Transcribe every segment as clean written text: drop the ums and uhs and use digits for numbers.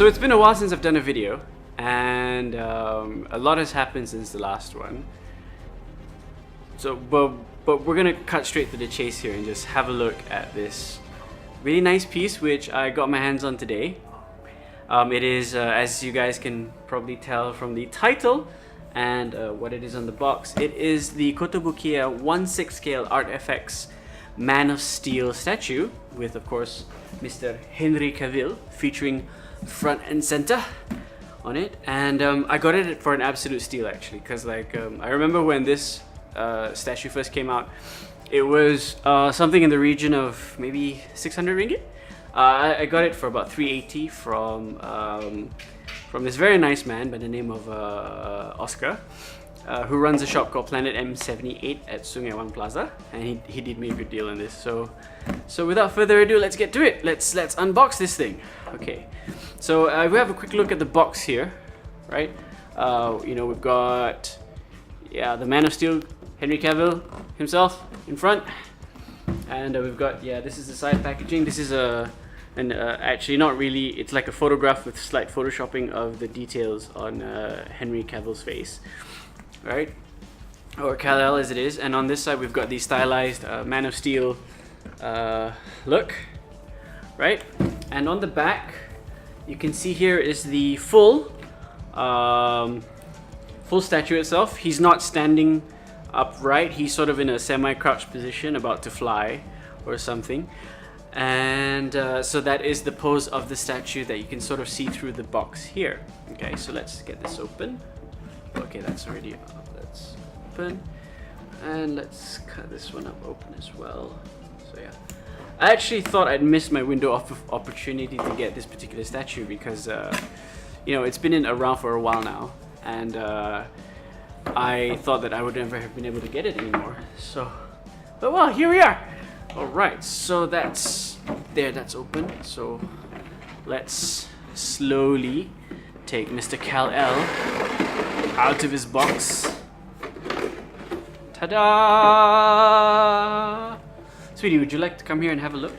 So it's been a while since I've done a video, and a lot has happened since the last one. So, but we're gonna cut straight to the chase here and just have a look at this really nice piece which I got my hands on today. It is, as you guys can probably tell from the title and what it is on the box, it is the Kotobukiya 1/6 scale ArtFX Man of Steel statue with, of course, Mr. Henry Cavill featuring front and center on it. And I got it for an absolute steal, actually, because like I remember when this statue first came out, it was something in the region of maybe 600 ringgit. I got it for about 380 from this very nice man by the name of Oscar, who runs a shop called Planet M78 at Sungai Wan Plaza, and he did me a good deal on this. So without further ado, let's get to it. Let's unbox this thing. Okay, so we have a quick look at the box here, right? You know, we've got the Man of Steel, Henry Cavill himself in front, and we've got this is the side packaging. This is actually not really, it's like a photograph with slight photoshopping of the details on Henry Cavill's face, right, or Kal-El as it is. And on this side we've got the stylized Man of Steel look, right? And on the back you can see here is the full statue itself. He's not standing upright, he's sort of in a semi-crouched position about to fly or something. And so that is the pose of the statue that you can sort of see through the box here. Okay, so let's get this open. Okay, that's already up. Let's open, and let's cut this one up open as well. So yeah, I actually thought I'd missed my window of opportunity to get this particular statue because you know, it's been around for a while now, and I thought that I would never have been able to get it anymore. So, but well, here we are. Alright, so that's open. So let's slowly take Mr. Kal-El out of his box. Ta-da! Sweetie, would you like to come here and have a look?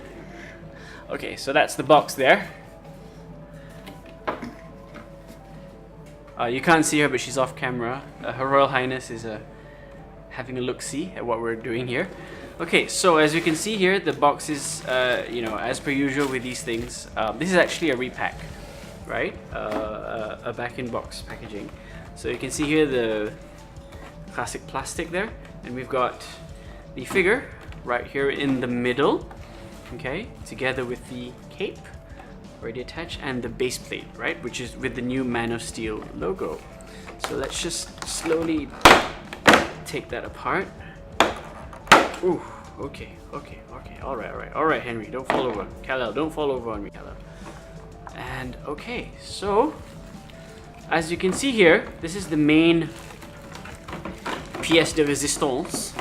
Okay, so that's the box there. You can't see her, but she's off camera. Her Royal Highness is having a look-see at what we're doing here. Okay, so as you can see here, the box is, you know, as per usual with these things, this is actually a repack, right? A back-in-box packaging. So you can see here the classic plastic there, and we've got the figure right here in the middle, okay, together with the cape already attached and the base plate, right, which is with the new Man of Steel logo. So let's just slowly take that apart. Ooh, okay, all right, Henry, don't fall over. Kal-El, don't fall over on me, Kal-El. And okay, so as you can see here, this is the main pièce de résistance,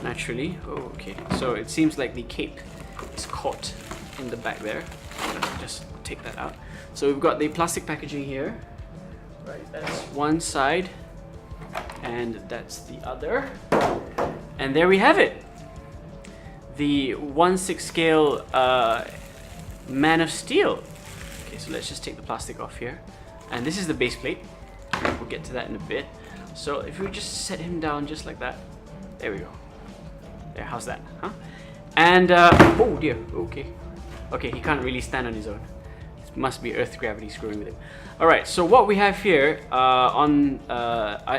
naturally. Oh, okay, so it seems like the cape is caught in the back there. Let's just take that out. So we've got the plastic packaging here, right? That's one side, and that's the other. And there we have it, the 1/6 scale Man of Steel. Okay, so let's just take the plastic off here, and this is the base plate. We'll get to that in a bit. So if we just set him down just like that, there we go. There, how's that, huh? And oh dear, okay, he can't really stand on his own. It must be Earth gravity screwing with him. Alright, so what we have here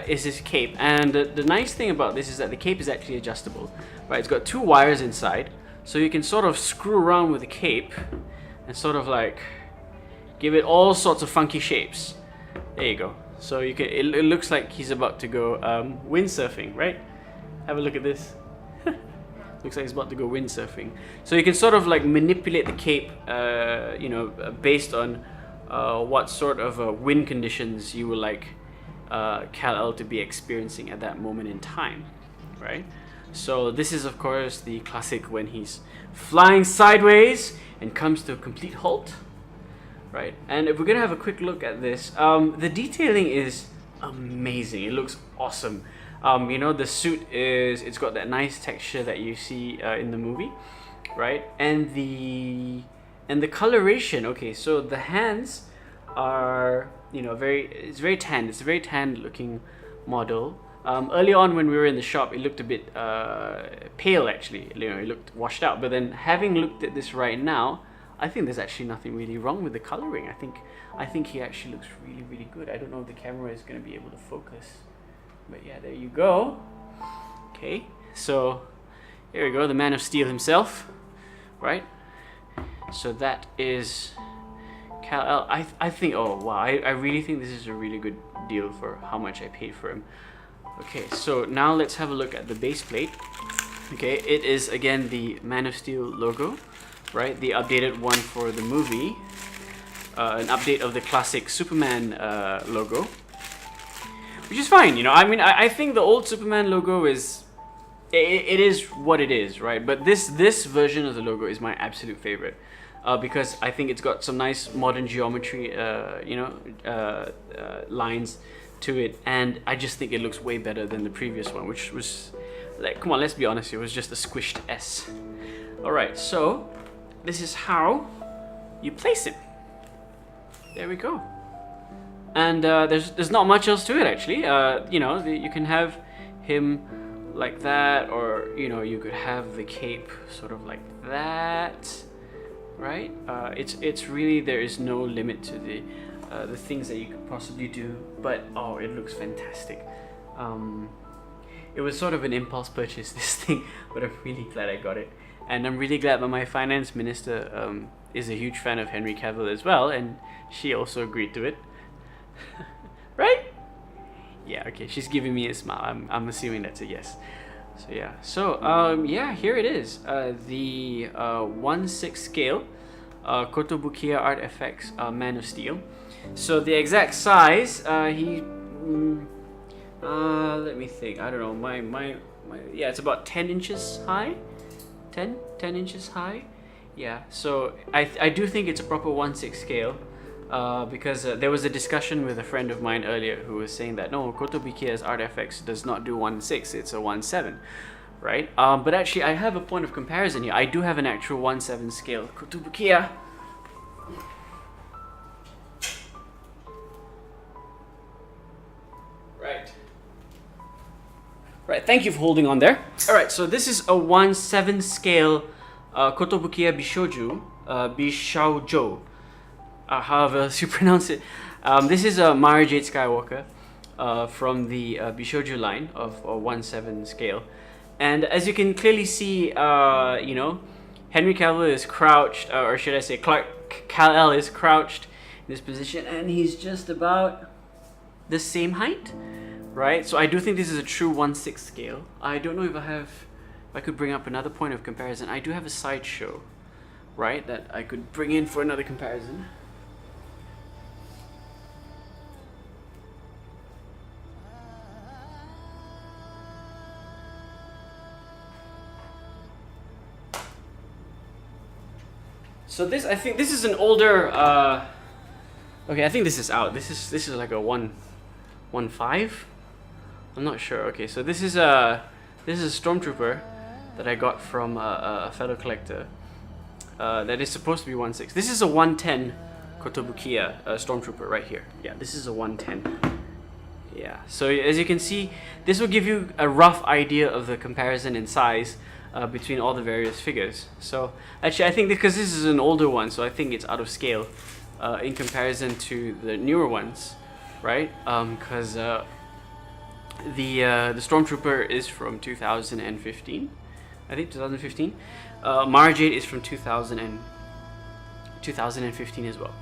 is this cape, and the nice thing about this is that the cape is actually adjustable, right? It's got two wires inside, so you can sort of screw around with the cape and sort of like give it all sorts of funky shapes. There you go. So you can, it looks like he's about to go windsurfing, right? Have a look at this. Looks like he's about to go windsurfing. So you can sort of like manipulate the cape, you know, based on what sort of wind conditions you would like Kal-El to be experiencing at that moment in time, right? So this is of course the classic when he's flying sideways and comes to a complete halt, right? And if we're gonna have a quick look at this, the detailing is amazing. It looks awesome. You know, the suit it's got that nice texture that you see in the movie, right? And the coloration. Okay, so the hands are, you know, it's very tanned. It's a very tanned looking model. Early on when we were in the shop, it looked a bit pale actually. You know, it looked washed out. But then having looked at this right now, I think there's actually nothing really wrong with the coloring. I think he actually looks really, really good. I don't know if the camera is going to be able to focus, but yeah, there you go. Okay, so here we go, the Man of Steel himself, right? So that is Kal-El. I think, oh wow, I really think this is a really good deal for how much I paid for him. Okay, so now let's have a look at the base plate. Okay, it is again the Man of Steel logo, right? The updated one for the movie. An update of the classic Superman logo, which is fine, you know. I mean, I think the old Superman logo is, it is what it is, right? But this version of the logo is my absolute favorite, because I think it's got some nice modern geometry, you know, lines to it, and I just think it looks way better than the previous one, which was like, come on, let's be honest, it was just a squished S. All right, so this is how you place him. There we go. And there's not much else to it actually. You know, you can have him like that, or you know, you could have the cape sort of like that, right? It's really, there is no limit to the things that you could possibly do. But oh, it looks fantastic. It was sort of an impulse purchase, this thing, but I'm really glad I got it, and I'm really glad that my finance minister is a huge fan of Henry Cavill as well, and she also agreed to it. Right? Yeah, okay, she's giving me a smile. I'm assuming that's a yes. So yeah, so yeah, here it is, the 1/6 scale Kotobukiya ArtFX Man of Steel. So the exact size, let me think, I don't know, my yeah, it's about 10 inches high, 10 inches high. Yeah, so I do think it's a proper 1/6 scale, because there was a discussion with a friend of mine earlier who was saying that no, Kotobukiya's ArtFX does not do 1/6, it's a 1/7, right? But actually I have a point of comparison here. I do have an actual 1/7 scale Kotobukiya. Right, thank you for holding on there. Alright, so this is a 1/7 scale Kotobukiya Bishoujo, however else you pronounce it. This is a Mara Jade Skywalker from the Bishoujo line of 1/7 scale. And as you can clearly see, you know, Henry Cavill is crouched, or should I say Kal-El is crouched in this position, and he's just about the same height, right? So I do think this is a true 1/6 scale. I don't know if I could bring up another point of comparison. I do have a sideshow, right, that I could bring in for another comparison. So this, I think this is an older, okay, I think this is out. This is like a 1.5. I'm not sure. Okay, so this is a Stormtrooper that I got from a fellow collector. That is supposed to be 1/6. This is a 1/10 Kotobukiya Stormtrooper right here. Yeah, this is a 1/10. Yeah. So as you can see, this will give you a rough idea of the comparison in size between all the various figures. So actually, I think because this is an older one, so I think it's out of scale in comparison to the newer ones, right? Because the Stormtrooper is from 2015, I think 2015. Mara Jade is from 2015 as well.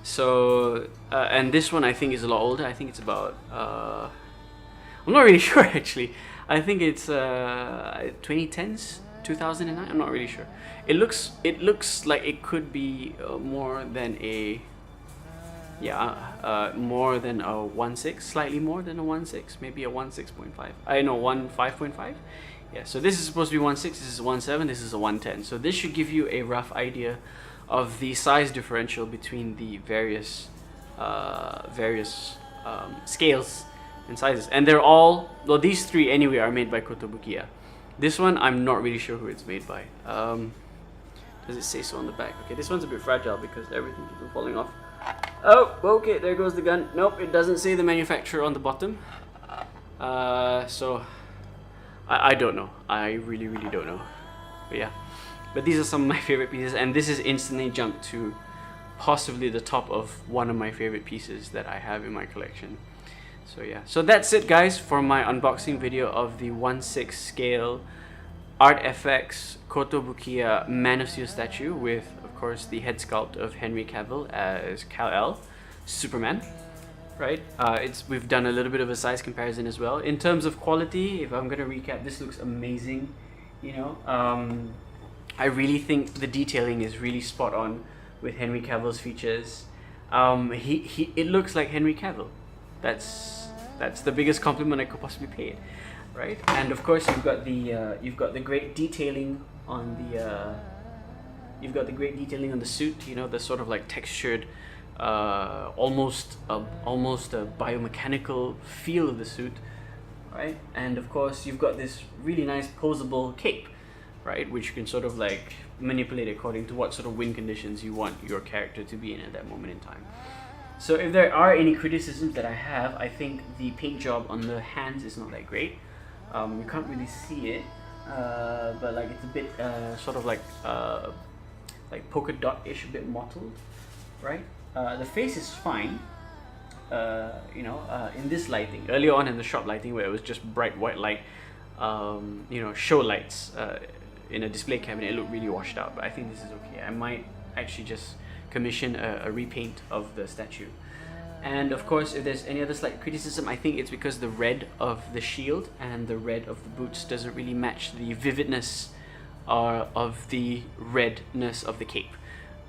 So and this one I think is a lot older. I think it's about I'm not really sure actually. I think it's 2010s, 2009. I'm not really sure. It looks like it could be more than a more than a 1/6, slightly more than a 1/6, maybe a 1/6.5. I know 1/5.5. Yeah, so this is supposed to be 1/6, this is a 1/7, this is a 1/10. So this should give you a rough idea of the size differential between the various scales and sizes. And they're all, well, these three anyway are made by Kotobukiya. This one I'm not really sure who it's made by. Does it say so on the back? Okay, this one's a bit fragile because everything keeps falling off. Oh, okay, there goes the gun. Nope, it doesn't say the manufacturer on the bottom. So I don't know. I really don't know. But yeah, but these are some of my favorite pieces, and this is instantly jumped to possibly the top of one of my favorite pieces that I have in my collection. So yeah, so that's it guys for my unboxing video of the 1/6 scale ArtFX Kotobukiya Man of Steel statue with, of course, the head sculpt of Henry Cavill as Kal-El, Superman. Right, we've done a little bit of a size comparison as well. In terms of quality, if I'm gonna recap, this looks amazing. You know, I really think the detailing is really spot on with Henry Cavill's features. It looks like Henry Cavill. That's the biggest compliment I could possibly pay it, right? And of course, you've got the great detailing on the suit. You know, the sort of like textured, almost a biomechanical feel of the suit, right? And of course, you've got this really nice posable cape, right, which you can sort of like manipulate according to what sort of wind conditions you want your character to be in at that moment in time. So if there are any criticisms that I have, I think the paint job on the hands is not that great. You can't really see it, but like it's a bit sort of like polka dot-ish, a bit mottled, right? The face is fine, you know, in this lighting. Earlier on in the shop lighting, where it was just bright white light, you know, show lights in a display cabinet, it looked really washed out. But I think this is okay. I might actually just commission a repaint of the statue. And of course, if there's any other slight criticism, I think it's because the red of the shield and the red of the boots doesn't really match the vividness of the redness of the cape,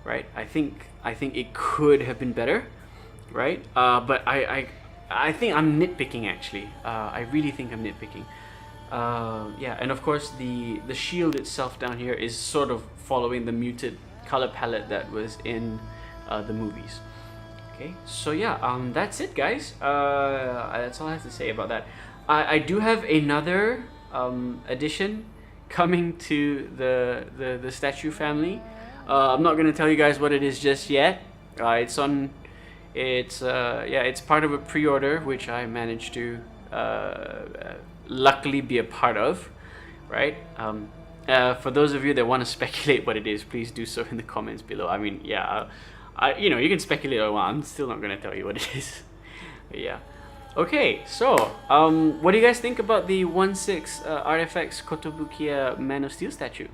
right? I think it could have been better, right? But I think I'm nitpicking actually. I really think I'm nitpicking. Yeah, and of course the shield itself down here is sort of following the muted color palette that was in the movies. Okay, so yeah, that's it guys. That's all I have to say about that. I do have another addition coming to the statue family. I'm not gonna tell you guys what it is just yet. It's part of a pre-order which I managed to luckily be a part of, right? For those of you that want to speculate what it is, please do so in the comments below. I mean, yeah, you know, you can speculate a while. I'm still not gonna tell you what it is. But yeah. Okay, so what do you guys think about the 1/6 ArtFX Kotobukiya Man of Steel statue?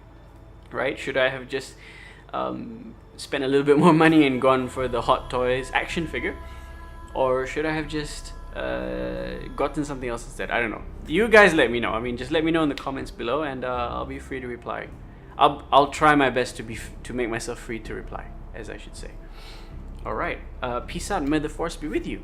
Right? Should I have just spent a little bit more money and gone for the Hot Toys action figure, or should I have just gotten something else instead? I don't know. You guys let me know. I mean, just let me know in the comments below, and I'll be free to reply. I'll try my best to make myself free to reply, as I should say. All right. Peace out. May the force be with you.